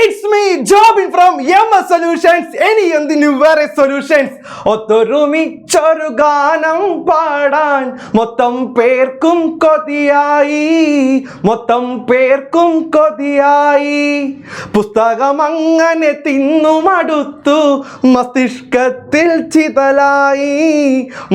It's me, Jobin from MS Solutions. Any and the new solutions. ഒത്തൊരുമിച്ചൊരു ഗാനം പാടാൻ മൊത്തം പേർക്കും കൊതിയായി പുസ്തകം അങ്ങനെ തിന്നുമടുത്തു മസ്തിഷ്കത്തിൽ ചിതലായി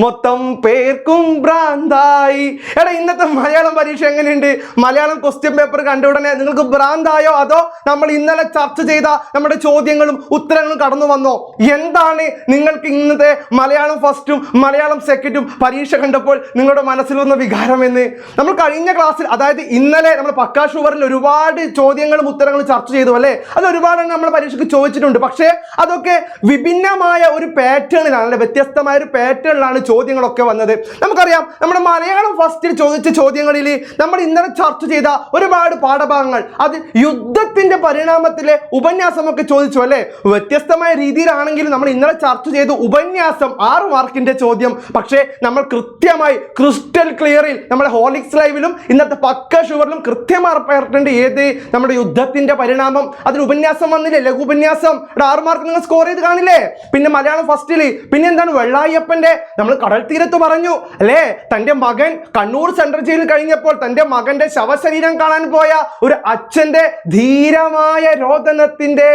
മൊത്തം പേർക്കും ഭ്രാന്തായി. എടാ, ഇന്നത്തെ മലയാളം പരീക്ഷ എങ്ങനെയുണ്ട്? മലയാളം ക്വസ്റ്റ്യൻ പേപ്പർ കണ്ട ഉടനെ നിങ്ങൾക്ക് ഭ്രാന്തായോ, അതോ നമ്മൾ ഇന്നലെ ചർച്ച ചെയ്ത നമ്മുടെ ചോദ്യങ്ങളും ഉത്തരങ്ങളും കടന്നു വന്നോ? എന്താണ് നിങ്ങൾക്ക് ഇന്നത്തെ മലയാളം ഫസ്റ്റും മലയാളം സെക്കൻഡും പരീക്ഷ കണ്ടപ്പോൾ നിങ്ങളുടെ മനസ്സിൽ വന്ന വികാരം എന്ന്? നമ്മൾ കഴിഞ്ഞ ക്ലാസ്സിൽ, അതായത് ഇന്നലെ നമ്മൾ പക്കാ ഷുവറിൽ ഒരുപാട് ചോദ്യങ്ങളും ഉത്തരങ്ങളും ചർച്ച ചെയ്തു അല്ലേ? അത് ഒരുപാട് നമ്മൾ പരീക്ഷയ്ക്ക് ചോദിച്ചിട്ടുണ്ട്. പക്ഷേ അതൊക്കെ വിഭിന്നമായ ഒരു പാറ്റേണിലാണ് അല്ലെ, വ്യത്യസ്തമായ ഒരു പാറ്റേണിലാണ് ചോദ്യങ്ങളൊക്കെ വന്നത്. നമുക്കറിയാം, നമ്മുടെ മലയാളം ഫസ്റ്റിൽ ചോദിച്ച ചോദ്യങ്ങളിൽ നമ്മൾ ഇന്നലെ ചർച്ച ചെയ്ത ഒരുപാട് പാഠഭാഗങ്ങൾ, അത് യുദ്ധത്തിന്റെ പരിണാമത്തിലെ ഉപന്യാസമൊക്കെ ചോദിച്ചു അല്ലേ? വ്യത്യസ്തമായ രീതിയിലാണെങ്കിലും നമ്മൾ ഇന്നലെ ചർച്ച ചെയ്ത ഉപന്യാസം 6 മാർക്കിന്റെ ചോദ്യം. പക്ഷേ നമ്മൾ കൃത്യമായി ക്രിസ്റ്റൽ ക്ലിയറിൽ നമ്മുടെ ഹോളിക്സ് ലൈവിലും ഇന്നത്തെ പക്ക ഷുവറിലും കൃത്യമായി പറഞ്ഞിട്ടുണ്ട് ഏത് നമ്മുടെ യുദ്ധത്തിന്റെ പരിണാമം. അതിന് ഉപന്യാസം വന്നില്ലേ, ലഘു ഉപന്യാസം. 6 മാർക്ക് നിങ്ങൾ സ്കോർ ചെയ്ത് കാണില്ലേ? പിന്നെ മലയാളം ഫസ്റ്റിൽ പിന്നെ എന്താണ്, വെള്ളായപ്പന്റെ നമ്മൾ കടൽ തീരത്ത് പറഞ്ഞു അല്ലേ? തന്റെ മകൻ കണ്ണൂർ സെൻട്രൽ ജയിലിൽ കഴിഞ്ഞപ്പോൾ തന്റെ മകന്റെ ശവശരീരം കാണാൻ പോയ ഒരു അച്ഛന്റെ ധീരമായ രോദനത്തിന്റെ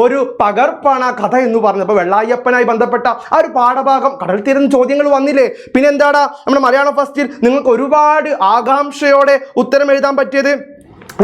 ഒരു പകർപ്പാണ് ആ കഥ എന്ന് പറഞ്ഞത്. അപ്പൊ വെള്ളായപ്പനായി ബന്ധപ്പെട്ട ആ ഒരു പാഠഭാഗം കടൽ തീരം ചോദ്യങ്ങൾ വന്നില്ലേ? പിന്നെ എന്താടാ നമ്മുടെ മലയാളം ഫസ്റ്റിൽ നിങ്ങൾക്ക് ഒരുപാട് ആകാംക്ഷയോടെ ഉത്തരം എഴുതാൻ പറ്റിയത്?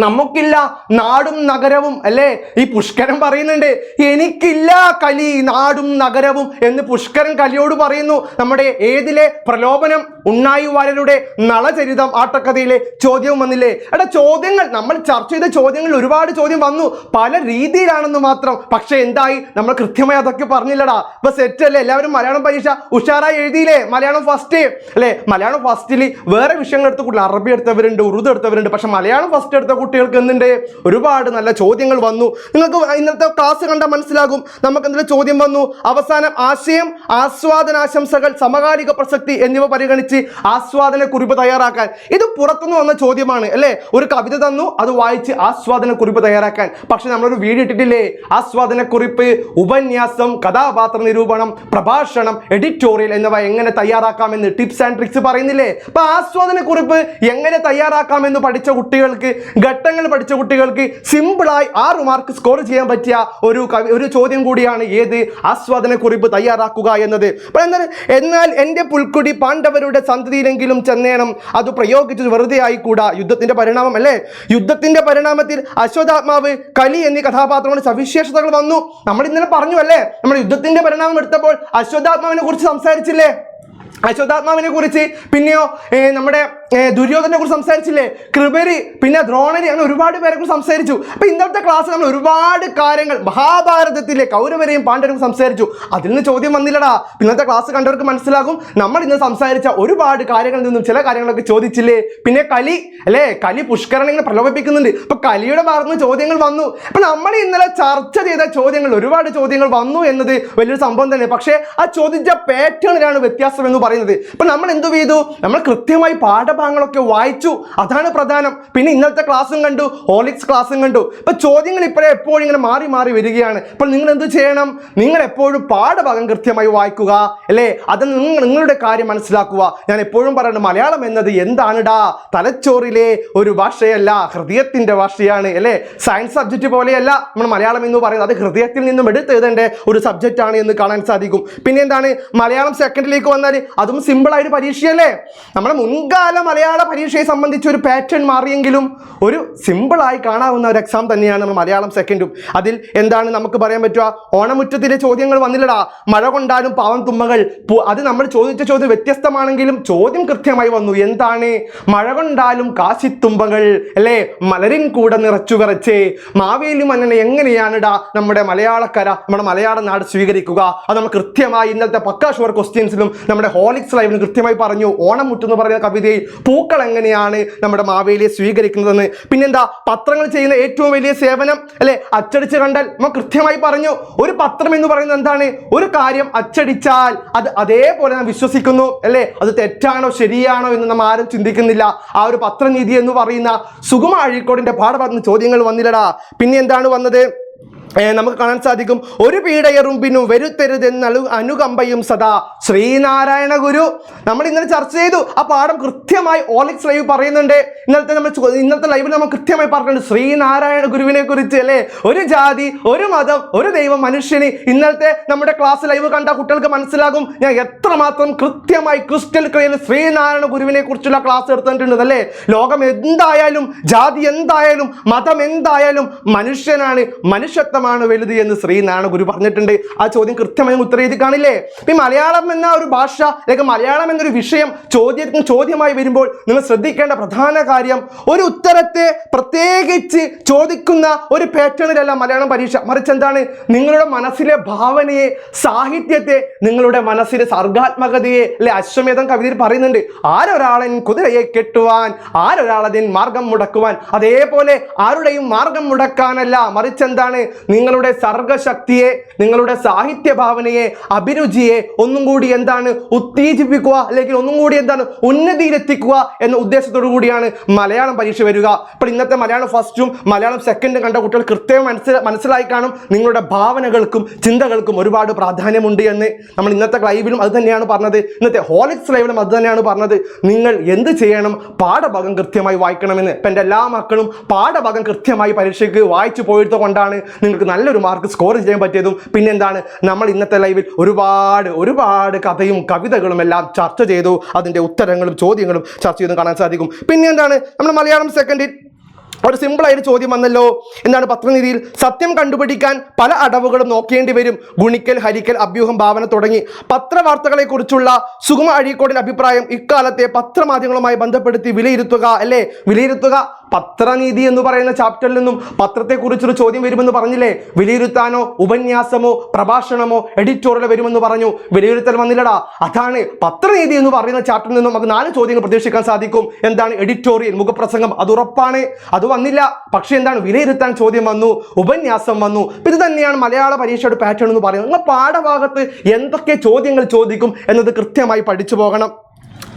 നമുക്കില്ല നാടും നഗരവും അല്ലേ? ഈ പുഷ്കരൻ പറയുന്നുണ്ട്, എനിക്കില്ല കലി നാടും നഗരവും എന്ന് പുഷ്കരൻ കലിയോട് പറയുന്നു. നമ്മുടെ ഏതിലെ പ്രലോഭനം, ഉണ്ണായി വാര്യരുടെ നളചരിതം ആട്ടക്കഥയിലെ ചോദ്യവും വന്നില്ലേ? എടാ, ചോദ്യങ്ങൾ നമ്മൾ ചർച്ച ചെയ്ത ചോദ്യങ്ങളിൽ ഒരുപാട് ചോദ്യം വന്നു, പല രീതിയിലാണെന്ന് മാത്രം. പക്ഷെ എന്തായി, നമ്മൾ കൃത്യമായി അതൊക്കെ പറഞ്ഞില്ലടാ. ഇപ്പൊ സെറ്റ് അല്ലേ? എല്ലാവരും മലയാളം പരീക്ഷ ഉഷാറായി എഴുതിയില്ലേ? മലയാളം ഫസ്റ്റ് അല്ലേ? മലയാളം ഫസ്റ്റിൽ വേറെ വിഷയങ്ങൾ എടുത്ത കൂട്ടിൽ അറബി എടുത്തവരുണ്ട്, ഉറുദു എടുത്തവരുണ്ട്. പക്ഷെ മലയാളം ഫസ്റ്റ് എടുത്ത കുട്ടികൾക്ക് എന്തുണ്ട്, ഒരുപാട് നല്ല ചോദ്യങ്ങൾ വന്നു. നിങ്ങൾക്ക് ഇന്നത്തെ ക്ലാസ് കണ്ടാൽ മനസ്സിലാകും. നമുക്ക് എന്തെങ്കിലും ചോദ്യം വന്നു, അവസാനം ആശയം, ആസ്വാദനാശംസകൾ, സമകാലിക പ്രസക്തി എന്നിവ പരിഗണിച്ച് ആസ്വാദന കുറിപ്പ് തയ്യാറാക്കാൻ. ഇത് പുറത്തുനിന്ന് വന്ന ചോദ്യമാണ് അല്ലേ? ഒരു കവിത തന്നു, അത് വായിച്ച് ആസ്വാദന കുറിപ്പ് തയ്യാറാക്കാൻ. പക്ഷെ നമ്മളൊരു വീഡിയോ ഇട്ടിട്ടില്ലേ, ആസ്വാദന കുറിപ്പ്, ഉപന്യാസം, കഥാപാത്ര നിരൂപണം, പ്രഭാഷണം, എഡിറ്റോറിയൽ എന്നിവ എങ്ങനെ തയ്യാറാക്കാമെന്ന് ടിപ്സ് ആൻഡ് ട്രിക്സ് പറയുന്നില്ലേ? അപ്പൊ ആസ്വാദന കുറിപ്പ് എങ്ങനെ തയ്യാറാക്കാമെന്ന് പഠിച്ച കുട്ടികൾക്ക്, ഘട്ടങ്ങൾ പഠിച്ച കുട്ടികൾക്ക് സിമ്പിളായി 6 മാർക്ക് സ്കോർ ചെയ്യാൻ പറ്റിയ ഒരു ചോദ്യം കൂടിയാണ് ഏത്, ആസ്വാദന കുറിപ്പ് തയ്യാറാക്കുക എന്നത്. എന്നാൽ എൻ്റെ പുൽക്കുടി പാണ്ഡവരുടെ സന്തതിയിലെങ്കിലും ചെന്നേണം, അത് പ്രയോഗിച്ചത് വെറുതെ ആയിക്കൂടാ. യുദ്ധത്തിന്റെ പരിണാമം അല്ലേ? യുദ്ധത്തിന്റെ പരിണാമത്തിൽ അശ്വത്ഥാത്മാവ്, കലി എന്നീ കഥാപാത്രങ്ങളുടെ സവിശേഷതകൾ വന്നു. നമ്മൾ ഇന്നലെ പറഞ്ഞു അല്ലേ? നമ്മൾ യുദ്ധത്തിന്റെ പരിണാമം എടുത്തപ്പോൾ അശ്വത്ഥാത്മാവിനെ കുറിച്ച് സംസാരിച്ചില്ലേ? അശ്വത്ഥാത്മാവിനെ കുറിച്ച്, പിന്നെയോ നമ്മുടെ ദുര്യോധനെ കുറിച്ച് സംസാരിച്ചില്ലേ? കൃപരി, പിന്നെ ദ്രോണരി, അങ്ങനെ ഒരുപാട് പേരെ കുറിച്ച് സംസാരിച്ചു. അപ്പൊ ഇന്നത്തെ ക്ലാസ്സിൽ നമ്മൾ ഒരുപാട് കാര്യങ്ങൾ മഹാഭാരതത്തിലെ കൗരവരെയും പാണ്ഡവരെയും സംസാരിച്ചു. അതിൽ നിന്ന് ചോദ്യം വന്നില്ലടാ. ഇന്നത്തെ ക്ലാസ് കണ്ടവർക്ക് മനസ്സിലാകും, നമ്മൾ ഇന്ന് സംസാരിച്ച ഒരുപാട് കാര്യങ്ങളിൽ നിന്നും ചില കാര്യങ്ങളൊക്കെ ചോദിച്ചില്ലേ? പിന്നെ കലി അല്ലേ? കലി പുഷ്കരനെ ഇങ്ങനെ പ്രലോഭിപ്പിക്കുന്നുണ്ട്. അപ്പൊ കലിയുടെ ഭാഗത്ത് നിന്ന് ചോദ്യങ്ങൾ വന്നു. അപ്പൊ നമ്മൾ ഇന്നലെ ചർച്ച ചെയ്ത ചോദ്യങ്ങൾ, ഒരുപാട് ചോദ്യങ്ങൾ വന്നു എന്നത് വലിയൊരു സംഭവം തന്നെ. പക്ഷേ ആ ചോദിച്ച പാറ്റേണിലാണ് വ്യത്യാസം എന്ന് പറയുന്നത്. അപ്പൊ നമ്മൾ എന്ത് ചെയ്തു, നമ്മൾ കൃത്യമായി പാഠഭാഗങ്ങളൊക്കെ വായിച്ചു, അതാണ് പ്രധാനം. പിന്നെ ഇന്നത്തെ ക്ലാസ്സും കണ്ടു, ഹോളിക്സ് ക്ലാസ്സും കണ്ടു. ഇപ്പൊ ചോദ്യങ്ങൾ എപ്പോഴും ഇങ്ങനെ മാറി മാറി വരികയാണ്. അപ്പോൾ നിങ്ങൾ എന്ത് ചെയ്യണം, നിങ്ങൾ എപ്പോഴും പാഠഭാഗം കൃത്യമായി വായിക്കുക അല്ലേ? അത് നിങ്ങളുടെ കാര്യം മനസ്സിലാക്കുക. ഞാൻ എപ്പോഴും പറയുന്നത്, മലയാളം എന്നത് എന്താണിടാ, തലച്ചോറിലെ ഒരു ഭാഷയല്ല, ഹൃദയത്തിന്റെ ഭാഷയാണ് അല്ലേ? സയൻസ് സബ്ജക്റ്റ് പോലെയല്ല നമ്മൾ മലയാളം എന്ന് പറയുന്നത്, അത് ഹൃദയത്തിൽ നിന്നും എടുത്ത് എഴുതേണ്ട ഒരു സബ്ജക്റ്റ് ആണ് എന്ന് കാണാൻ സാധിക്കും. പിന്നെ എന്താണ്, മലയാളം സെക്കൻഡിലേക്ക് വന്നാൽ അതും സിമ്പിളായൊരു പരീക്ഷയല്ലേ? നമ്മുടെ മുൻകാല മലയാള പരീക്ഷയെ സംബന്ധിച്ച് ഒരു പാറ്റേൺ മാറിയെങ്കിലും ഒരു സിമ്പിളായി കാണാവുന്ന ഒരു എക്സാം തന്നെയാണ് നമ്മൾ മലയാളം സെക്കൻഡും. അതിൽ എന്താണ് നമുക്ക് പറയാൻ പറ്റുക, ഓണമുറ്റത്തിലെ ചോദ്യങ്ങൾ വന്നില്ലടാ. മഴ കൊണ്ടാലും പാവം തുമ്മകൾ, അത് നമ്മൾ ചോദിച്ച ചോദ്യം വ്യത്യസ്തമാണെങ്കിലും ചോദ്യം കൃത്യമായി വന്നു. എന്താണ്, മഴ കൊണ്ടാലും കാശിത്തുമ്പകൾ അല്ലേ, മലരിൻ കൂടെ നിറച്ചു വിറച്ചേ, മാവേലി മന്നനെ എങ്ങനെയാണിടാ നമ്മുടെ മലയാളക്കര, നമ്മുടെ മലയാള നാട് സ്വീകരിക്കുക. അത് നമ്മൾ കൃത്യമായി ഇന്നത്തെ പക്കാ ഷുവർ ക്വസ്റ്റ്യൻസിലും നമ്മുടെ ഹോളിക്സ് ലൈവിലും കൃത്യമായി പറഞ്ഞു. ഓണമുറ്റ് എന്ന് പറയുന്ന കവിതയിൽ പൂക്കൾ എങ്ങനെയാണ് നമ്മുടെ മാവേലിയെ സ്വീകരിക്കുന്നതെന്ന്. പിന്നെന്താ, പത്രങ്ങൾ ചെയ്യുന്ന ഏറ്റവും വലിയ സേവനം അല്ലെ, അച്ചടിച്ച് കണ്ടാൽ നമ്മൾ കൃത്യമായി പറഞ്ഞു. ഒരു പത്രം എന്ന് പറയുന്നത് എന്താണ്, ഒരു കാര്യം അച്ചടിച്ചാൽ അത് അതേപോലെ നാം വിശ്വസിക്കുന്നു അല്ലേ? അത് തെറ്റാണോ ശരിയാണോ എന്ന് നാം ആരും ചിന്തിക്കുന്നില്ല. ആ ഒരു പത്രനീതി എന്ന് പറയുന്ന സുഗമ അഴീക്കോടിന്റെ പാഠഭാഗത്ത് ചോദ്യങ്ങൾ വന്നില്ലടാ. പിന്നെ എന്താണ് വന്നത്, നമുക്ക് കാണാൻ സാധിക്കും. ഒരു പീഡയറുമ്പിനും വരുത്തരുതെന്ന അനുകമ്പയും സദാ ശ്രീനാരായണ ഗുരു. നമ്മൾ ഇന്നലെ ചർച്ച ചെയ്തു, ആ പാഠം കൃത്യമായി ഓളിക്സ് ലൈവ് പറയുന്നുണ്ട്. ഇന്നത്തെ ലൈവിൽ നമ്മൾ കൃത്യമായി പറഞ്ഞിട്ടുണ്ട് ശ്രീനാരായണ ഗുരുവിനെ കുറിച്ച് അല്ലേ. ഒരു ജാതി, ഒരു മതം, ഒരു ദൈവം, മനുഷ്യന്. ഇന്നലത്തെ നമ്മുടെ ക്ലാസ് ലൈവ് കണ്ട കുട്ടികൾക്ക് മനസ്സിലാകും ഞാൻ എത്രമാത്രം കൃത്യമായി ക്രിസ്റ്റൽ ക്ലിയർ ശ്രീനാരായണ ഗുരുവിനെ കുറിച്ചുള്ള ക്ലാസ് എടുത്തിട്ടുണ്ട് അല്ലേ. ലോകം എന്തായാലും, ജാതി എന്തായാലും, മതം എന്തായാലും മനുഷ്യനാണ്, മനുഷ്യത്വമാണ് വലുത് എന്ന് ശ്രീനാരായണ ഗുരു പറഞ്ഞിട്ടുണ്ട്. ആ ചോദ്യം കൃത്യമായി ഉത്തരം എഴുതി കാണില്ലേ. ഈ മലയാളം എന്ന ഒരു ഭാഷ അല്ലെങ്കിൽ മലയാളം എന്നൊരു വിഷയം ചോദ്യമായി വരുമ്പോൾ നിങ്ങൾ ശ്രദ്ധിക്കേണ്ട പ്രധാന കാര്യം, ഒരു ഉത്തരത്തെ പ്രത്യേകിച്ച് ചോദിക്കുന്ന ഒരു പാറ്റേണിലല്ല മലയാളം പരീക്ഷ. മറിച്ച് എന്താണ്, നിങ്ങളുടെ മനസ്സിലെ ഭാവനയെ, സാഹിത്യത്തെ, നിങ്ങളുടെ മനസ്സിലെ സർഗാത്മകതയെ അല്ലെ. അശ്വമേധം കവിതയിൽ പറയുന്നുണ്ട്, ആരൊരാളൻ കുതിരയെ കെട്ടുവാൻ, ആരൊരാളതിൻ മാർഗം മുടക്കുവാൻ. അതേപോലെ ആരുടെയും മാർഗം മുടക്കാനല്ല, മറിച്ച് എന്താണ്, നിങ്ങളുടെ സർഗശക്തിയെ, നിങ്ങളുടെ സാഹിത്യ ഭാവനയെ, അഭിരുചിയെ ഒന്നും കൂടി എന്താണ് ഉത്തേജിപ്പിക്കുക, അല്ലെങ്കിൽ ഒന്നും കൂടി എന്താണ് ഉന്നതിയിലെത്തിക്കുക എന്ന ഉദ്ദേശത്തോടു കൂടിയാണ് മലയാളം പരീക്ഷ വരിക. ഇപ്പോൾ ഇന്നത്തെ മലയാളം ഫസ്റ്റും മലയാളം സെക്കൻഡും കണ്ട കുട്ടികൾ കൃത്യമായി മനസ്സിലായി കാണും നിങ്ങളുടെ ഭാവനകൾക്കും ചിന്തകൾക്കും ഒരുപാട് പ്രാധാന്യമുണ്ട് എന്ന്. നമ്മൾ ഇന്നത്തെ ലൈവിലും അത് തന്നെയാണ് പറഞ്ഞത്, ഇന്നത്തെ ഹോളിക്സ് ലൈവിലും അത് തന്നെയാണ് പറഞ്ഞത്. നിങ്ങൾ എന്ത് ചെയ്യണം, പാഠഭാഗം കൃത്യമായി വായിക്കണമെന്ന്. ഇപ്പം എൻ്റെ എല്ലാ മക്കളും പാഠഭാഗം കൃത്യമായി പരീക്ഷയ്ക്ക് വായിച്ചു പോയത് കൊണ്ടാണ് നിങ്ങൾക്ക് നല്ലൊരു മാർക്ക് സ്കോർ ചെയ്യാൻ പറ്റിയതും. പിന്നെന്താണ്, നമ്മൾ ഇന്നത്തെ ലൈവിൽ ഒരുപാട് കഥയും കവിതകളും എല്ലാം ചർച്ച ചെയ്തു, അതിൻ്റെ ഉത്തരങ്ങളും ചോദ്യങ്ങളും ചർച്ച ചെയ്തും കാണാൻ സാധിക്കും. പിന്നെ എന്താണ്, നമ്മൾ മലയാളം സെക്കൻഡിൽ ഒരു സിമ്പിളായിട്ട് ചോദ്യം വന്നല്ലോ. എന്താണ്, പത്രനിധിയിൽ സത്യം കണ്ടുപിടിക്കാൻ പല അടവുകളും നോക്കേണ്ടി വരും. ഗുണിക്കൽ, ഹരിക്കൽ, അഭ്യൂഹം, ഭാവന തുടങ്ങി പത്രവാർത്തകളെ കുറിച്ചുള്ള സുഗമ അഴീക്കോടിന്റെ അഭിപ്രായം ഇക്കാലത്തെ പത്രമാധ്യമങ്ങളുമായി ബന്ധപ്പെടുത്തി വിലയിരുത്തുക അല്ലേ. വിലയിരുത്തുക. പത്രനീതി എന്ന് പറയുന്ന ചാപ്റ്ററിൽ നിന്നും പത്രത്തെക്കുറിച്ചൊരു ചോദ്യം വരുമെന്ന് പറഞ്ഞില്ലേ. വിലയിരുത്താനോ ഉപന്യാസമോ പ്രഭാഷണമോ എഡിറ്റോറിയലോ വരുമെന്ന് പറഞ്ഞു. വിലയിരുത്തൽ വന്നില്ലടാ. അതാണ് പത്രനീതി എന്ന് പറയുന്ന ചാപ്റ്ററിൽ നിന്നും നമുക്ക് 4 ചോദ്യങ്ങൾ പ്രതീക്ഷിക്കാൻ സാധിക്കും. എന്താണ്, എഡിറ്റോറിയൽ, മുഖപ്രസംഗം, അത് ഉറപ്പാണ്, അത് വന്നില്ല. പക്ഷെ എന്താണ്, വിലയിരുത്താൻ ചോദ്യം വന്നു, ഉപന്യാസം വന്നു. ഇത് തന്നെയാണ് മലയാള പരീക്ഷയുടെ പാറ്റേൺ എന്ന് പറയുന്നത്. നിങ്ങൾ പാഠഭാഗത്ത് എന്തൊക്കെ ചോദ്യങ്ങൾ ചോദിക്കും എന്നത് കൃത്യമായി പഠിച്ചു പോകണം.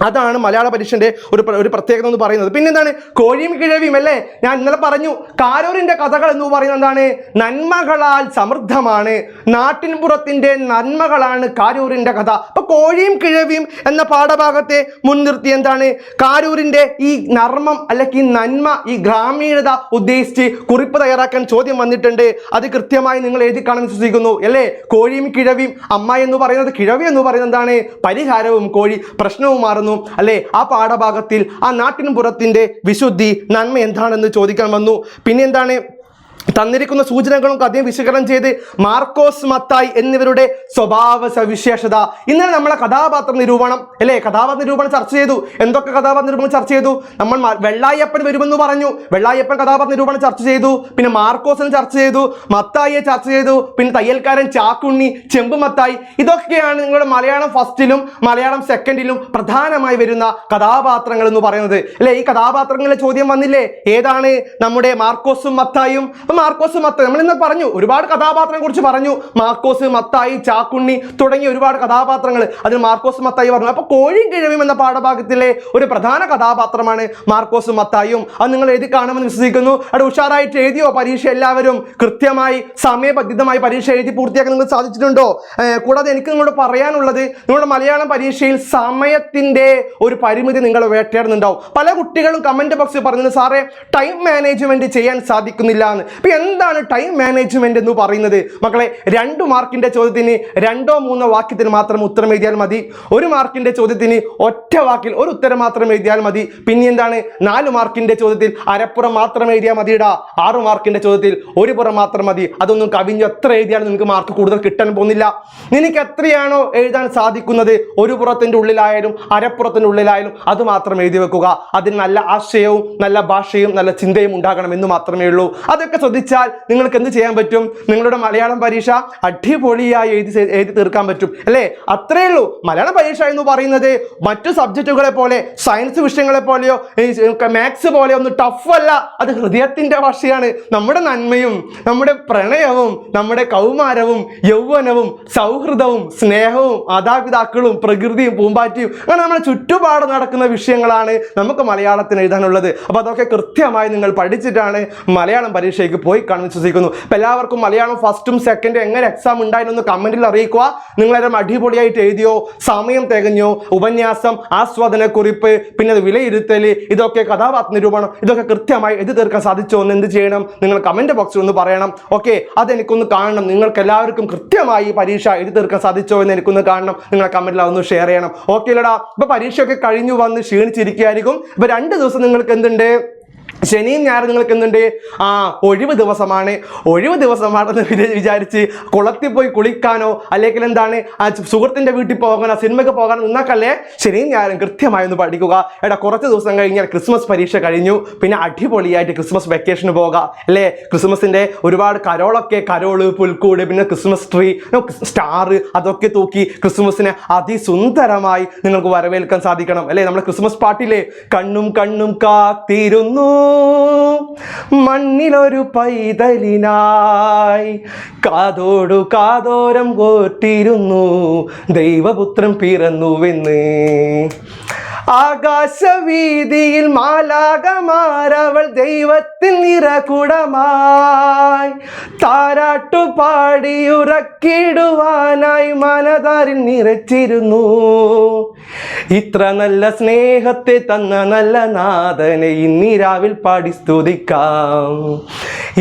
അതാണ് മലയാള പരീക്ഷയുടെ ഒരു പ്രത്യേകത എന്ന് പറയുന്നത്. പിന്നെന്താണ്, കോഴിയും കിഴവിയും അല്ലേ. ഞാൻ ഇന്നലെ പറഞ്ഞു, കാരൂരിന്റെ കഥകൾ എന്ന് പറയുന്നത് എന്താണ്, നന്മകളാൽ സമൃദ്ധമാണ്, നാട്ടിൻപുറത്തിന്റെ നന്മകളാണ് കാരൂരിന്റെ കഥ. അപ്പൊ കോഴിയും കിഴവിയും എന്ന പാഠഭാഗത്തെ മുൻനിർത്തി എന്താണ്, കാരൂരിന്റെ ഈ നർമ്മം അല്ലെങ്കിൽ നന്മ, ഈ ഗ്രാമീണത ഉദ്ദേശിച്ച് കുറിപ്പ് തയ്യാറാക്കാൻ ചോദ്യം വന്നിട്ടുണ്ട്. അത് കൃത്യമായി നിങ്ങൾ എഴുതി കാണാൻ വിശ്വസിക്കുന്നു അല്ലേ. കോഴിയും കിഴവിയും, അമ്മ എന്ന് പറയുന്നത്, കിഴവി എന്ന് പറയുന്നത് എന്താണ്, പരിഹാരവും, കോഴി പ്രശ്നവും മാറുന്നു അല്ലെ. ആ പാഠഭാഗത്തിൽ ആ നാട്ടിൻ പുറത്തിന്റെ വിശുദ്ധി, നന്മ എന്താണെന്ന് ചോദിക്കാൻ വന്നു. പിന്നെ എന്താണ്, തന്നിരിക്കുന്ന സൂചനകളും കഥയും വിശകലനം ചെയ്ത് മാർക്കോസ്, മത്തായി എന്നിവരുടെ സ്വഭാവ സവിശേഷത. ഇന്നലെ നമ്മളെ കഥാപാത്ര നിരൂപണം അല്ലേ, കഥാപാത്ര നിരൂപണം ചർച്ച ചെയ്തു. എന്തൊക്കെ കഥാപാത്ര നിരൂപണം ചർച്ച ചെയ്തു? നമ്മൾ വെള്ളായപ്പൻ വരുമെന്ന് പറഞ്ഞു, വെള്ളായപ്പൻ കഥാപാത്ര നിരൂപണം ചർച്ച ചെയ്തു. പിന്നെ മാർക്കോസിനെ ചർച്ച ചെയ്തു, മത്തായിയെ ചർച്ച ചെയ്തു, പിന്നെ തയ്യൽക്കാരൻ ചാക്കുണ്ണി, ചെമ്പ് മത്തായി. ഇതൊക്കെയാണ് നിങ്ങളുടെ മലയാളം ഫസ്റ്റിലും മലയാളം സെക്കൻഡിലും പ്രധാനമായി വരുന്ന കഥാപാത്രങ്ങൾ എന്ന് പറയുന്നത് അല്ലേ. ഈ കഥാപാത്രങ്ങളിലെ ചോദ്യം വന്നില്ലേ, ഏതാണ്, നമ്മുടെ മാർക്കോസും മത്തായും. മാർക്കോസ്, മത്തായി നമ്മൾ ഇന്ന് പറഞ്ഞു, ഒരുപാട് കഥാപാത്രങ്ങളെ കുറിച്ച് പറഞ്ഞു. മാർക്കോസ്, മത്തായി, ചാക്കുണ്ണി തുടങ്ങിയ ഒരുപാട് കഥാപാത്രങ്ങൾ, അതിന് മാർക്കോസ്, മത്തായി പറഞ്ഞു. അപ്പൊ കോഴിയും കിഴവിയും എന്ന പാഠഭാഗത്തിലെ ഒരു പ്രധാന കഥാപാത്രമാണ് മാർക്കോസും മത്തായും. അത് നിങ്ങൾ എഴുതി കാണുമെന്ന് വിശ്വസിക്കുന്നു. അവിടെ ഉഷാറായിട്ട് എഴുതിയോ പരീക്ഷ? എല്ലാവരും കൃത്യമായി സമയബന്ധിതമായി പരീക്ഷ എഴുതി പൂർത്തിയാക്കാൻ നിങ്ങൾക്ക് സാധിച്ചിട്ടുണ്ടോ? കൂടാതെ എനിക്ക് നിങ്ങളോട് പറയാനുള്ളത്, നിങ്ങളുടെ മലയാളം പരീക്ഷയിൽ സമയത്തിന്റെ ഒരു പരിമിതി നിങ്ങൾ വേട്ടയാടുന്നുണ്ടാവും. പല കുട്ടികളും കമന്റ് ബോക്സിൽ പറഞ്ഞത്, സാറേ ടൈം മാനേജ്മെന്റ് ചെയ്യാൻ സാധിക്കുന്നില്ല എന്ന്. ഇപ്പൊ എന്താണ് ടൈം മാനേജ്മെന്റ് എന്ന് പറയുന്നത്? മക്കളെ, 2 മാർക്കിന്റെ ചോദ്യത്തിന് 2-3 വാക്യത്തിന് മാത്രം ഉത്തരം എഴുതിയാൽ മതി. 1 മാർക്കിന്റെ ചോദ്യത്തിന് ഒറ്റ വാക്കിൽ ഒരു ഉത്തരം മാത്രം എഴുതിയാൽ മതി. പിന്നെ എന്താണ്, 4 മാർക്കിന്റെ ചോദ്യത്തിൽ അരപ്പുറം മാത്രം എഴുതിയാൽ മതിയിടാ. 6 മാർക്കിന്റെ ചോദ്യത്തിൽ 1 പുറം മാത്രം മതി. അതൊന്നും കവിഞ്ഞ് എത്ര എഴുതിയാലും നിങ്ങൾക്ക് മാർക്ക് കൂടുതൽ കിട്ടാൻ പോകുന്നില്ല. നിനക്ക് എത്രയാണോ എഴുതാൻ സാധിക്കുന്നത്, 1 പുറത്തിന്റെ ഉള്ളിലായാലും അരപ്പുറത്തിന്റെ ഉള്ളിലായാലും അത് മാത്രം എഴുതി വെക്കുക. അതിന് നല്ല ആശയവും നല്ല ഭാഷയും നല്ല ചിന്തയും ഉണ്ടാകണം എന്ന് മാത്രമേ ഉള്ളൂ. അതൊക്കെ ശ്രദ്ധിച്ചാൽ നിങ്ങൾക്ക് എന്ത് ചെയ്യാൻ പറ്റും? നിങ്ങളുടെ മലയാളം പരീക്ഷ അടിപൊളിയായി എഴുതി തീർക്കാൻ പറ്റും അല്ലേ. അത്രേ ഉള്ളൂ. മലയാളം പരീക്ഷ എന്ന് പറയുന്നത് മറ്റു സബ്ജക്റ്റുകളെ പോലെ, സയൻസ് വിഷയങ്ങളെ പോലെയോ മാത്സ് പോലെയോ ഒന്നും ടഫ് അല്ല. അത് ഹൃദയത്തിന്റെ ഭാഷയാണ്. നമ്മുടെ നന്മയും നമ്മുടെ പ്രണയവും നമ്മുടെ കൗമാരവും യൗവനവും സൗഹൃദവും സ്നേഹവും മാതാപിതാക്കളും പ്രകൃതിയും പൂമ്പാറ്റിയും അങ്ങനെ നമ്മുടെ ചുറ്റുപാട് നടക്കുന്ന വിഷയങ്ങളാണ് നമുക്ക് മലയാളത്തിന് എഴുതാനുള്ളത്. അപ്പോൾ അതൊക്കെ കൃത്യമായി നിങ്ങൾ പഠിച്ചിട്ടാണ് മലയാളം പരീക്ഷയ്ക്ക് പോയി കാണുമെന്ന് വിശ്വസിക്കുന്നു. അപ്പോൾ എല്ലാവർക്കും മലയാളം ഫസ്റ്റും സെക്കൻഡും എങ്ങനെ എക്സാം ഉണ്ടായിരുന്നു കമന്റിൽ അറിയിക്കുക. നിങ്ങളെല്ലാം അടിപൊളിയായിട്ട് എഴുതിയോ? സമയം തികഞ്ഞോ? ഉപന്യാസം, ആസ്വാദനക്കുറിപ്പ്, പിന്നെ വിലയിരുത്തൽ, ഇതൊക്കെ കഥാപാത്ര നിരൂപണം, ഇതൊക്കെ കൃത്യമായി എഴുതി തീർക്കാൻ സാധിച്ചോ എന്ന് എന്ത് ചെയ്യണം? നിങ്ങൾ കമന്റ് ബോക്സിൽ ഒന്ന് പറയണം. ഓക്കെ, അതെനിക്കൊന്ന് കാണണം. നിങ്ങൾക്ക് എല്ലാവർക്കും കൃത്യമായി പരീക്ഷ എഴുതി തീർക്കാൻ സാധിച്ചോ എന്ന് എനിക്കൊന്ന് കാണണം. നിങ്ങൾ കമന്റിൽ അതൊന്ന് ഷെയർ ചെയ്യണം. ഓക്കെ അല്ലടാ? ഇപ്പൊ പരീക്ഷയൊക്കെ കഴിഞ്ഞു വന്ന് ക്ഷീണിച്ചിരിക്കുകയായിരിക്കും. ഇപ്പൊ 2 ദിവസം നിങ്ങൾക്ക് എന്തുണ്ട്? ശനിയും ഞായറും നിങ്ങൾക്ക് എന്തുണ്ട്? ഒഴിവ് ദിവസമാണ്. ഒഴിവ് ദിവസമാണെന്ന് വിചാരിച്ച് കുളത്തിൽ പോയി കുളിക്കാനോ അല്ലെങ്കിൽ എന്താണ് സുഹൃത്തിന്റെ വീട്ടിൽ പോകാനോ സിനിമയ്ക്ക് പോകാനോ നിന്നേക്കല്ലേ. ശനിയും ഞായറും കൃത്യമായി ഒന്ന് പഠിക്കുക. കുറച്ച് ദിവസം കഴിഞ്ഞാൽ ക്രിസ്മസ് പരീക്ഷ കഴിഞ്ഞു. പിന്നെ അടിപൊളിയായിട്ട് ക്രിസ്മസ് വെക്കേഷന് പോകാം അല്ലേ? ക്രിസ്മസിന്റെ ഒരുപാട് കരോള്, പുൽക്കൂട്, പിന്നെ ക്രിസ്മസ് ട്രീ, സ്റ്റാർ, അതൊക്കെ തൂക്കി ക്രിസ്മസിനെ അതിസുന്ദരമായി നിങ്ങൾക്ക് വരവേൽക്കാൻ സാധിക്കണം അല്ലേ? നമ്മുടെ ക്രിസ്മസ് പാട്ടിലെ കണ്ണും കണ്ണും കാത്തിരുന്നു മണ്ണിലൊരു പൈതലിനായി, കാതോടു കാതോരം കോർത്തിരുന്നു ദൈവപുത്രൻ പിറന്നുവെന്ന്. ആകാശവീതിയിൽ മാലാകമാരവൾ ദൈവത്തിൻ നിറകുടമായി, താരാട്ടുപാടിയുറക്കിടുവാനായി മനതാരിൽ നിറച്ചിരുന്നു. ഇത്ര നല്ല സ്നേഹത്തെ തന്ന നല്ല നാഥനെ ഇന്നിരാവിൽ പാടി സ്തുതിക്കാം.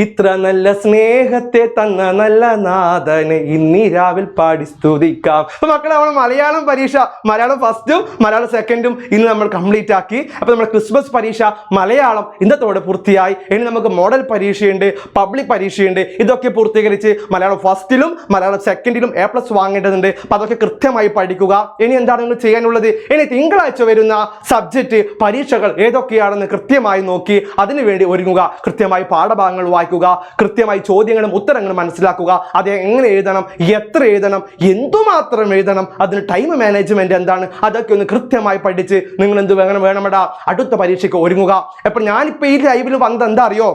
ഇത്ര നല്ല സ്നേഹത്തെ തന്ന നല്ല നാഥനെ ഇന്നിരാവിൽ പാടി സ്തുതിക്കാം. അപ്പൊ മക്കളെ, നമ്മൾ മലയാളം പരീക്ഷ, മലയാളം ഫസ്റ്റും മലയാളം സെക്കൻഡും ഇന്ന് നമ്മൾ കംപ്ലീറ്റ് ആക്കി. അപ്പോൾ നമ്മൾ ക്രിസ്മസ് പരീക്ഷ മലയാളം ഇന്നത്തോടെ പൂർത്തിയായി. ഇനി നമുക്ക് മോഡൽ പരീക്ഷയുണ്ട്, പബ്ലിക് പരീക്ഷയുണ്ട്. ഇതൊക്കെ പൂർത്തീകരിച്ച് മലയാളം ഫസ്റ്റിലും മലയാളം സെക്കൻഡിലും A+ വാങ്ങേണ്ടതുണ്ട്. അപ്പോൾ അതൊക്കെ കൃത്യമായി പഠിക്കുക. ഇനി എന്താണ് നിങ്ങൾ ചെയ്യാനുള്ളത്? ഇനി തിങ്കളാഴ്ച വരുന്ന സബ്ജക്റ്റ് പരീക്ഷകൾ ഏതൊക്കെയാണെന്ന് കൃത്യമായി നോക്കി അതിനുവേണ്ടി ഒരുങ്ങുക. കൃത്യമായി പാഠഭാഗങ്ങൾ വായിക്കുക, കൃത്യമായി ചോദ്യങ്ങളും ഉത്തരങ്ങളും മനസ്സിലാക്കുക. അത് എങ്ങനെ എഴുതണം, എത്ര എഴുതണം, എന്തുമാത്രം എഴുതണം, അതിന് ടൈം മാനേജ്മെന്റ് എന്താണ്, അതൊക്കെ ഒന്ന് കൃത്യമായി പഠിച്ച് നിങ്ങൾ എന്ത് വേണമെടാ അടുത്ത പരീക്ഷയ്ക്ക് ഒരുങ്ങുക. അപ്പോൾ ഞാനിപ്പോൾ ഈ ലൈവിൽ വന്നത് എന്താ അറിയോ?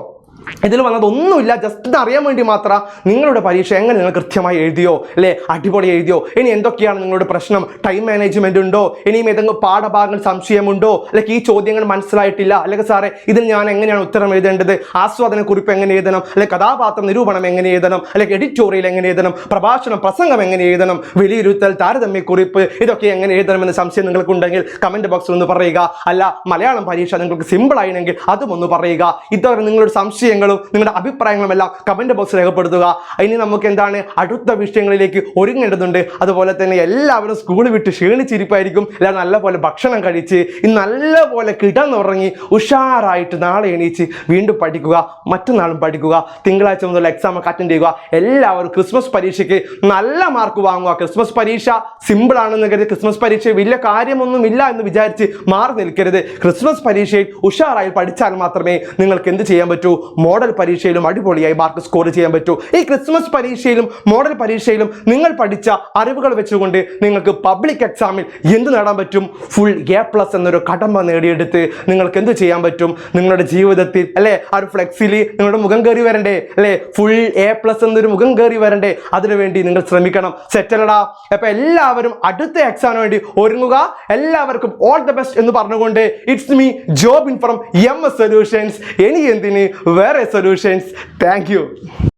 ഇതിൽ വന്നതൊന്നുമില്ല, ജസ്റ്റ് അറിയാൻ വേണ്ടി മാത്രം. നിങ്ങളുടെ പരീക്ഷ എങ്ങനെ നിങ്ങൾ കൃത്യമായി എഴുതിയോ അല്ലേ? അടിപൊളി എഴുതിയോ? ഇനി എന്തൊക്കെയാണ് നിങ്ങളുടെ പ്രശ്നം? ടൈം മാനേജ്മെന്റ് ഉണ്ടോ? ഇനിയും ഏതെങ്കിലും പാഠഭാഗങ്ങൾ സംശയമുണ്ടോ? അല്ലെങ്കിൽ ഈ ചോദ്യങ്ങൾ മനസ്സിലായിട്ടില്ല, അല്ലെങ്കിൽ സാറേ ഇതിൽ ഞാൻ എങ്ങനെയാണ് ഉത്തരം എഴുതേണ്ടത്? ആസ്വാദന കുറിപ്പ് എങ്ങനെ എഴുതണം? അല്ലെങ്കിൽ കഥാപാത്ര നിരൂപണം എങ്ങനെ എഴുതണം? അല്ലെങ്കിൽ എഡിറ്റോറിയൽ എങ്ങനെ എഴുതണം? പ്രഭാഷണം, പ്രസംഗം എങ്ങനെ എഴുതണം? വിലയിരുത്തൽ, താരതമ്യ കുറിപ്പ്, ഇതൊക്കെ എങ്ങനെ എഴുതണമെന്ന് സംശയം നിങ്ങൾക്കുണ്ടെങ്കിൽ കമന്റ് ബോക്സിൽ ഒന്ന് പറയുക. അല്ല, മലയാളം പരീക്ഷ നിങ്ങൾക്ക് സിമ്പിൾ ആയിരുന്നെങ്കിൽ അതും ഒന്ന് പറയുക. ഇതുവരെ നിങ്ങളുടെ സംശയം നിങ്ങളുടെ അഭിപ്രായങ്ങളും എല്ലാം കമന്റ് ബോക്സിൽ രേഖപ്പെടുത്തുക. ഇനി നമുക്ക് എന്താണ് അടുത്ത വിഷയങ്ങളിലേക്ക് ഒരുങ്ങേണ്ടതുണ്ട്. അതുപോലെ തന്നെ എല്ലാവരും സ്കൂൾ വിട്ട് ക്ഷീണിച്ചിരിപ്പായിരിക്കും. എല്ലാവരും നല്ലപോലെ ഭക്ഷണം കഴിച്ച് നല്ലപോലെ കിടന്നുറങ്ങി ഉഷാറായിട്ട് നാളെ എണീച്ച് വീണ്ടും പഠിക്കുക, മറ്റന്നാളും പഠിക്കുക. തിങ്കളാഴ്ച മുതൽ എക്സാം ഒക്കെ അറ്റൻഡ് ചെയ്യുക. എല്ലാവരും ക്രിസ്മസ് പരീക്ഷയ്ക്ക് നല്ല മാർക്ക് വാങ്ങുക. ക്രിസ്മസ് പരീക്ഷ സിമ്പിൾ ആണെന്ന് കരുതി ക്രിസ്മസ് പരീക്ഷ വലിയ കാര്യമൊന്നുമില്ല എന്ന് വിചാരിച്ച് മാറി നിൽക്കരുത്. ക്രിസ്മസ് പരീക്ഷയിൽ ഉഷാറായി പഠിച്ചാൽ മാത്രമേ നിങ്ങൾക്ക് എന്ത് ചെയ്യാൻ പറ്റൂ? മോഡൽ പരീക്ഷയിലും അടിപൊളിയായി മാർക്ക് സ്കോർ ചെയ്യാൻ പറ്റൂ. ഈ ക്രിസ്മസ് പരീക്ഷയിലും മോഡൽ പരീക്ഷയിലും നിങ്ങൾ പഠിച്ച അറിവുകൾ വെച്ചുകൊണ്ട് നിങ്ങൾക്ക് പബ്ലിക് എക്സാമിൽ എന്ത് നേടാൻ പറ്റും? ഫുൾ A+ എന്നൊരു കടമ്പ നേടിയെടുത്ത് നിങ്ങൾക്ക് എന്ത് ചെയ്യാൻ പറ്റും? നിങ്ങളുടെ ജീവിതത്തിൽ അല്ലേ ആ ഒരു ഫ്ലെക്സിൽ നിങ്ങളുടെ മുഖം കയറി വരണ്ടേ അല്ലേ? ഫുൾ A+ എന്നൊരു മുഖം കയറി വരണ്ടേ? അതിനുവേണ്ടി നിങ്ങൾ ശ്രമിക്കണം. സെറ്റല്ലടാ? അപ്പൊ എല്ലാവരും അടുത്ത എക്സാമിന് വേണ്ടി ഒരുങ്ങുക. എല്ലാവർക്കും ഓൾ ദ ബെസ്റ്റ് എന്ന് പറഞ്ഞുകൊണ്ട് it's me Jobin from MS solutions. ഇനി എന്തിന് വേറെ സൊല്യൂഷൻസ്. Thank you.